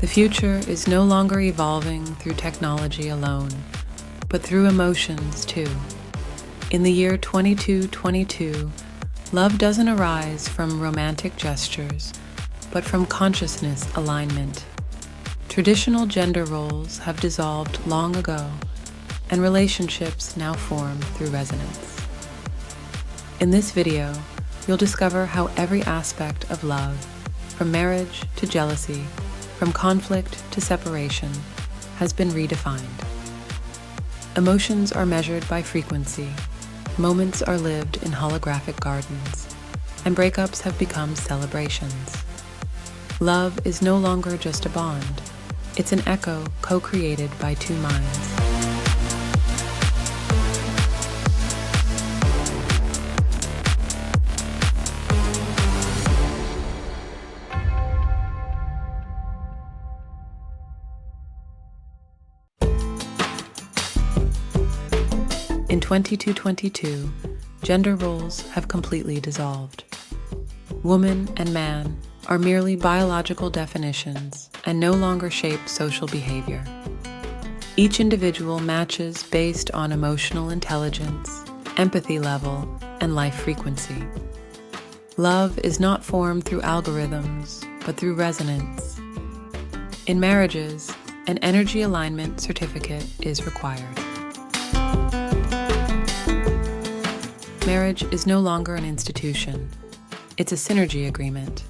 The future is no longer evolving through technology alone, but through emotions too. In the year 2222, love doesn't arise from romantic gestures, but from consciousness alignment. Traditional gender roles have dissolved long ago, and relationships now form through resonance. In this video, you'll discover how every aspect of love, from marriage to jealousy, from conflict to separation, has been redefined. Emotions are measured by frequency, moments are lived in holographic gardens, and breakups have become celebrations. Love is no longer just a bond, it's an echo co-created by two minds. In 2222, gender roles have completely dissolved. Woman and man are merely biological definitions and no longer shape social behavior. Each individual matches based on emotional intelligence, empathy level, and life frequency. Love is not formed through algorithms, but through resonance. In marriages, an energy alignment certificate is required. Marriage is no longer an institution. It's a synergy agreement.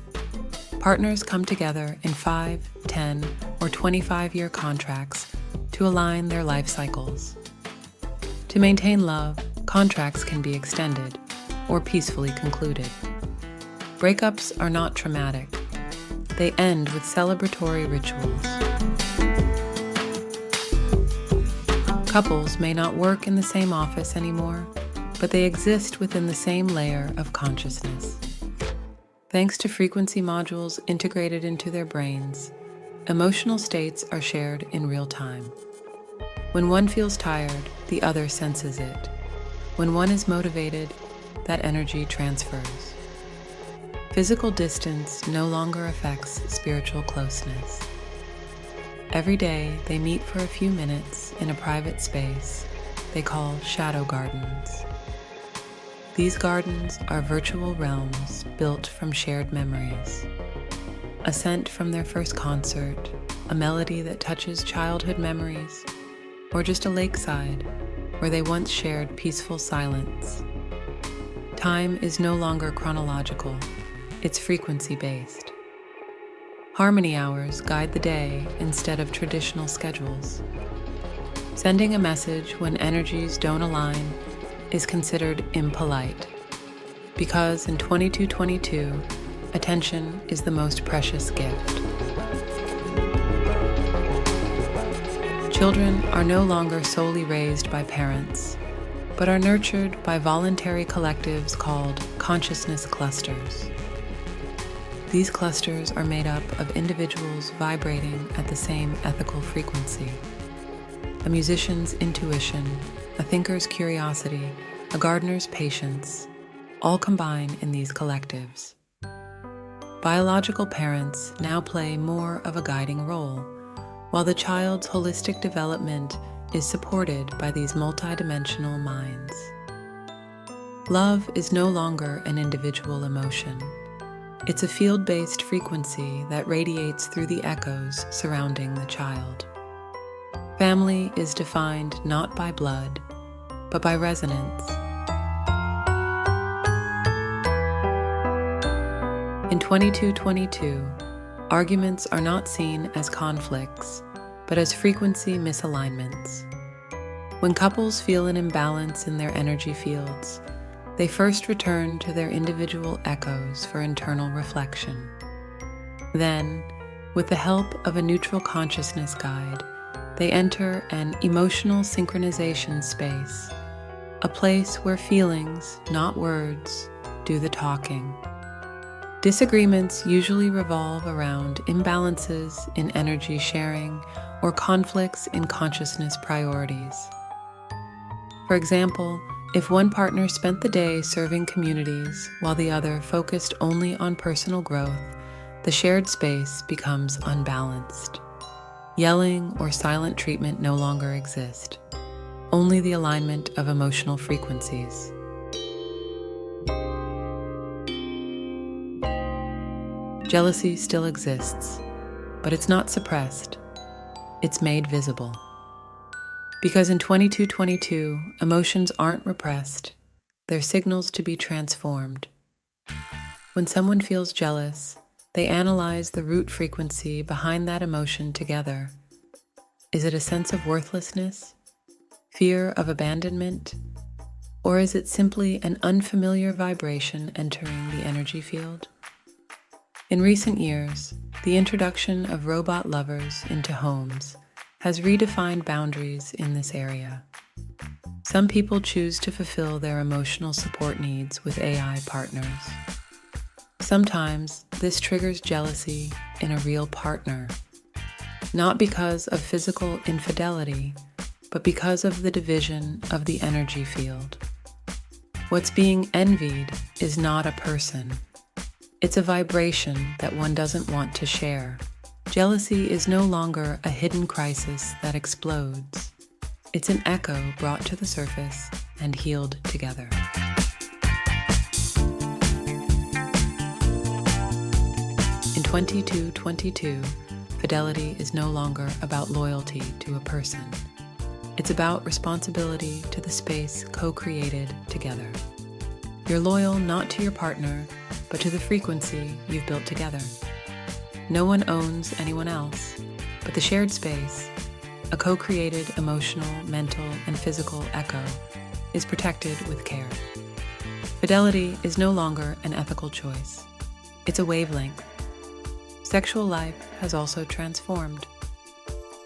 Partners come together in 5, 10, or 25-year contracts to align their life cycles. To maintain love, contracts can be extended or peacefully concluded. Breakups are not traumatic. They end with celebratory rituals. Couples may not work in the same office anymore, but they exist within the same layer of consciousness. Thanks to frequency modules integrated into their brains, emotional states are shared in real time. When one feels tired, the other senses it. When one is motivated, that energy transfers. Physical distance no longer affects spiritual closeness. Every day, they meet for a few minutes in a private space they call shadow gardens. These gardens are virtual realms built from shared memories. A scent from their first concert, a melody that touches childhood memories, or just a lakeside where they once shared peaceful silence. Time is no longer chronological, it's frequency-based. Harmony hours guide the day instead of traditional schedules. Sending a message when energies don't align is considered impolite, because in 2222, attention is the most precious gift. Children are no longer solely raised by parents, but are nurtured by voluntary collectives called consciousness clusters. These clusters are made up of individuals vibrating at the same ethical frequency. A musician's intuition, a thinker's curiosity, a gardener's patience, all combine in these collectives. Biological parents now play more of a guiding role, while the child's holistic development is supported by these multidimensional minds. Love is no longer an individual emotion. It's a field-based frequency that radiates through the echoes surrounding the child. Family is defined not by blood, but by resonance. In 2222, arguments are not seen as conflicts, but as frequency misalignments. When couples feel an imbalance in their energy fields, they first return to their individual echoes for internal reflection. Then, with the help of a neutral consciousness guide, they enter an emotional synchronization space, a place where feelings, not words, do the talking. Disagreements usually revolve around imbalances in energy sharing or conflicts in consciousness priorities. For example, if one partner spent the day serving communities while the other focused only on personal growth, the shared space becomes unbalanced. Yelling or silent treatment no longer exist, only the alignment of emotional frequencies. Jealousy still exists, but it's not suppressed, it's made visible. Because in 2222, emotions aren't repressed, they're signals to be transformed. When someone feels jealous, they analyze the root frequency behind that emotion together. Is it a sense of worthlessness, fear of abandonment, or is it simply an unfamiliar vibration entering the energy field? In recent years, the introduction of robot lovers into homes has redefined boundaries in this area. Some people choose to fulfill their emotional support needs with AI partners. Sometimes this triggers jealousy in a real partner, not because of physical infidelity, but because of the division of the energy field. What's being envied is not a person. It's a vibration that one doesn't want to share. Jealousy is no longer a hidden crisis that explodes. It's an echo brought to the surface and healed together. In 2222, fidelity is no longer about loyalty to a person. It's about responsibility to the space co-created together. You're loyal not to your partner, but to the frequency you've built together. No one owns anyone else, but the shared space, a co-created emotional, mental, and physical echo, is protected with care. Fidelity is no longer an ethical choice. It's a wavelength. Sexual life has also transformed.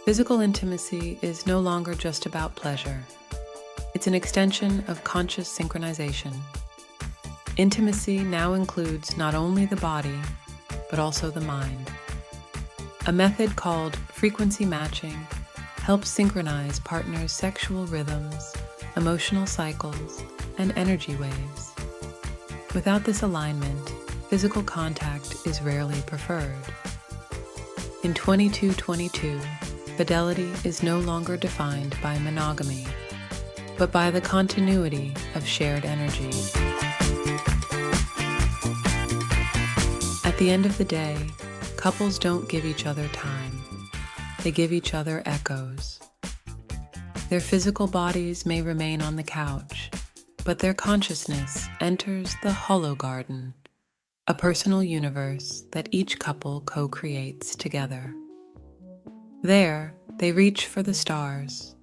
Physical intimacy is no longer just about pleasure. It's an extension of conscious synchronization. Intimacy now includes not only the body, but also the mind. A method called frequency matching helps synchronize partners' sexual rhythms, emotional cycles, and energy waves. Without this alignment, physical contact is rarely preferred. In 2222, fidelity is no longer defined by monogamy, but by the continuity of shared energy. At the end of the day, couples don't give each other time. They give each other echoes. Their physical bodies may remain on the couch, but their consciousness enters the hollow garden, a personal universe that each couple co-creates together. There, they reach for the stars,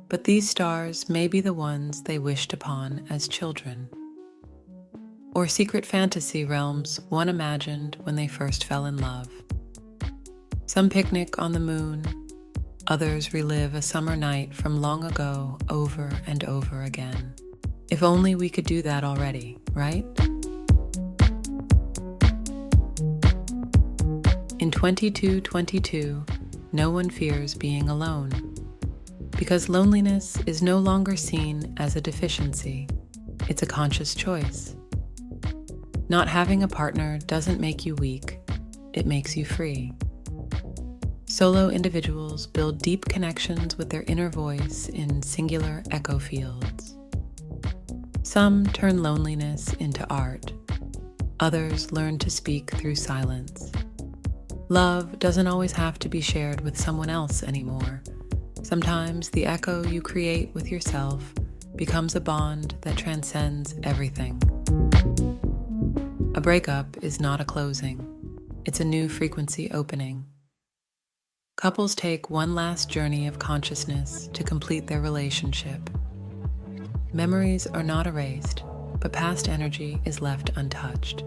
but these stars may be the ones they wished upon as children, or secret fantasy realms one imagined when they first fell in love. Some picnic on the moon, others relive a summer night from long ago over and over again. If only we could do that already, right? In 2222, no one fears being alone, because loneliness is no longer seen as a deficiency. It's a conscious choice. Not having a partner doesn't make you weak, it makes you free. Solo individuals build deep connections with their inner voice in singular echo fields. Some turn loneliness into art. Others learn to speak through silence. Love doesn't always have to be shared with someone else anymore. Sometimes the echo you create with yourself becomes a bond that transcends everything. A breakup is not a closing. It's a new frequency opening. Couples take one last journey of consciousness to complete their relationship. Memories are not erased, but past energy is left untouched.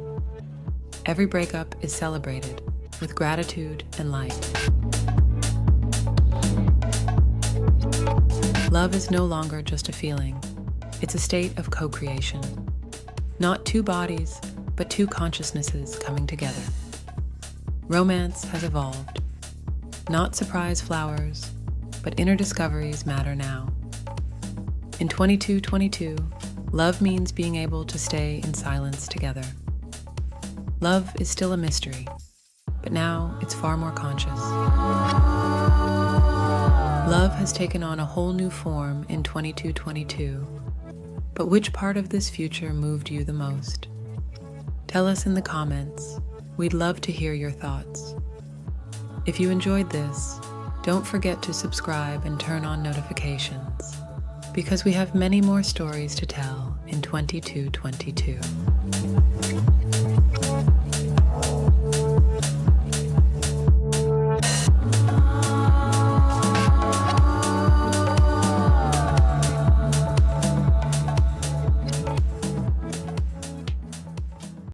Every breakup is celebrated with gratitude and light. Love is no longer just a feeling. It's a state of co-creation. Not two bodies, but two consciousnesses coming together. Romance has evolved. Not surprise flowers, but inner discoveries matter now. In 2222, love means being able to stay in silence together. Love is still a mystery, but now it's far more conscious. Love has taken on a whole new form in 2222, but which part of this future moved you the most? Tell us in the comments. We'd love to hear your thoughts. If you enjoyed this, don't forget to subscribe and turn on notifications, because we have many more stories to tell in 2222.